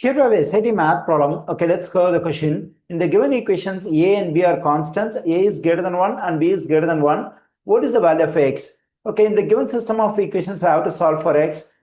Here we have a SAT math problem. Okay, let's go the question. In the given equations, A and B are constants. A is greater than 1 and B is greater than 1. What is the value of x? Okay, in the given system of equations, we have to solve for x.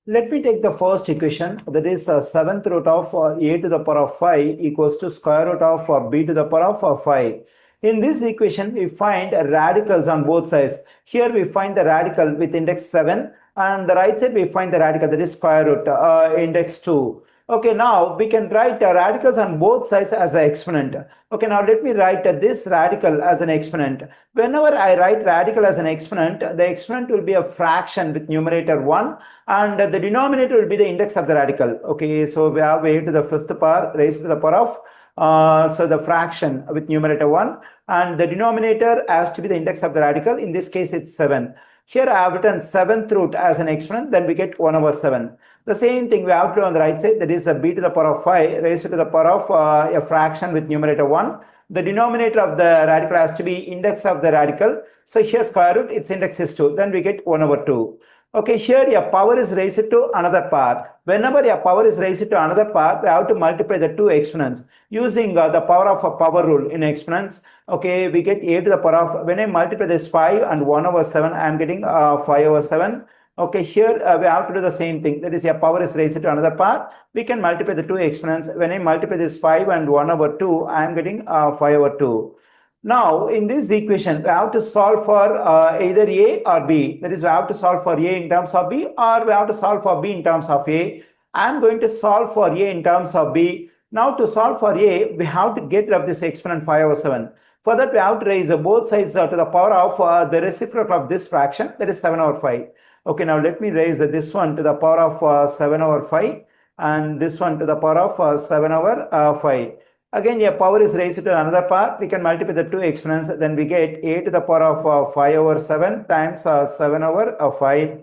Let me take the first equation, that is 7th root of a to the power of 5 equals to square root of b to the power of 5. In this equation, we find radicals on both sides. Here we find the radical with index 7, and the right side we find the radical, that is square root index 2. Okay, now we can write radicals on both sides as an exponent. Okay, now let me write this radical as an exponent. Whenever I write radical as an exponent, the exponent will be a fraction with numerator 1 and the denominator will be the index of the radical. Okay, so we have a to the 5th power raised to the power of so the fraction with numerator 1 and the denominator has to be the index of the radical. In this case, it's 7. Here I have written 7th root as an exponent, then we get 1 over 7. The same thing we have to do on the right side, that is a b to the power of 5 raised to the power of a fraction with numerator 1. The denominator of the radical has to be index of the radical. So here square root, its index is 2, then we get 1 over 2. Okay, here a power is raised to another power. Whenever a power is raised to another power, we have to multiply the two exponents. Using the power of a power rule in exponents, okay, we get a to the power of, when I multiply this 5 and 1 over 7, I am getting 5 over 7. Okay, here we have to do the same thing. That is, a power is raised to another power. We can multiply the two exponents. When I multiply this 5 and 1 over 2, I am getting 5 over 2. Now, in this equation, we have to solve for either A or B. That is, we have to solve for A in terms of B or we have to solve for B in terms of A. I am going to solve for A in terms of B. Now, to solve for A, we have to get rid of this exponent 5 over 7. For that, we have to raise both sides to the power of the reciprocal of this fraction, that is 7 over 5. Okay, now let me raise this one to the power of 7 over 5 and this one to the power of 7 over 5. Again, a power is raised to another power. We can multiply the two exponents. Then we get a to the power of 5 over 7 times 7 over 5.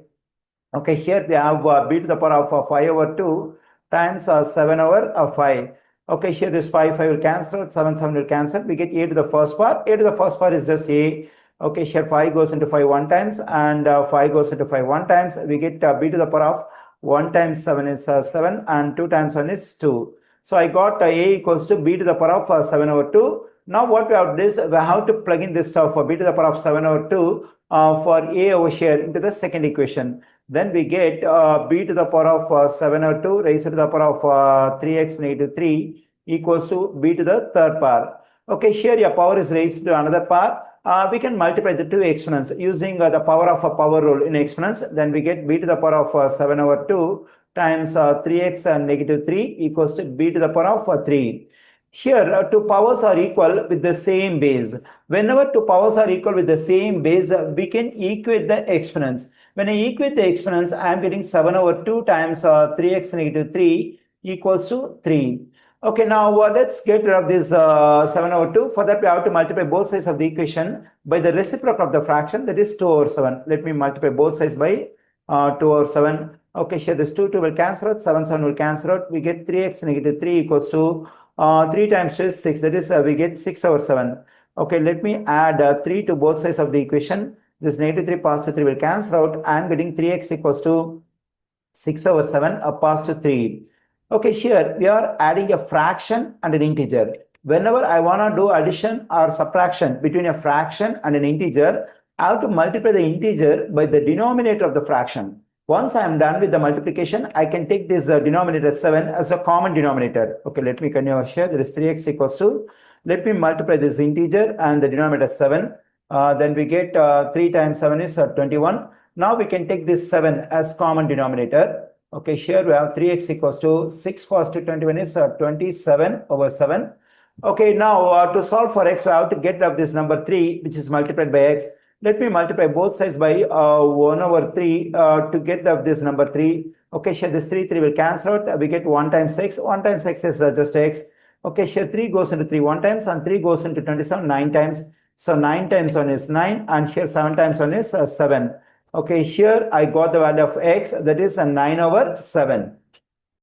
Okay, here we have b to the power of 5 over 2 times 7 over 5. Okay, here this 5 will cancel, 7 will cancel. We get a to the first power. A to the first power is just a. Okay, here 5 goes into 5 one times and 5 goes into 5 one times. We get b to the power of 1 times 7 is 7 and 2 times 1 is 2. So I got a equals to b to the power of 7 over 2. Now what we have this, we have to plug in this stuff for b to the power of 7 over 2 for a over here into the second equation. Then we get b to the power of 7 over 2 raised to the power of 3x negative 3 equals to b to the third power. Okay, here a power is raised to another power. We can multiply the two exponents using the power of a power rule in exponents. Then we get b to the power of 7 over 2 times 3x and negative 3 equals to b to the power of 3. Here, two powers are equal with the same base. Whenever two powers are equal with the same base, we can equate the exponents. When I equate the exponents, I am getting 7 over 2 times 3x negative 3 equals to 3. Okay, now let's get rid of this 7 over 2. For that, we have to multiply both sides of the equation by the reciprocal of the fraction, that is 2 over 7. Let me multiply both sides by 2 over 7. Okay, here this 2 will cancel out, 7 will cancel out. We get 3x negative 3 equals to 3 times 2 is 6. That is, we get 6 over 7. Okay, let me add 3 to both sides of the equation. This negative 3 positive 3 will cancel out. I am getting 3x equals to 6 over 7 positive 3. Okay, here we are adding a fraction and an integer. Whenever I want to do addition or subtraction between a fraction and an integer, I have to multiply the integer by the denominator of the fraction. Once I am done with the multiplication, I can take this denominator 7 as a common denominator. Okay, let me continue here. There is 3x equals to, let me multiply this integer and the denominator 7. Then we get 3 times 7 is 21. Now we can take this 7 as common denominator. Okay, here we have 3x equals to 6 cos to 21 is 27 over 7. Okay, now to solve for x, we have to get rid of this number 3, which is multiplied by x. Let me multiply both sides by 1 over 3 to get rid of this number 3. Okay, here this 3 will cancel out. We get 1 times x. 1 times x is just x. Okay, here 3 goes into 3 1 times and 3 goes into 27 9 times. So 9 times 1 is 9 and here 7 times 1 is 7. Okay, here I got the value of x, that is 9 over 7.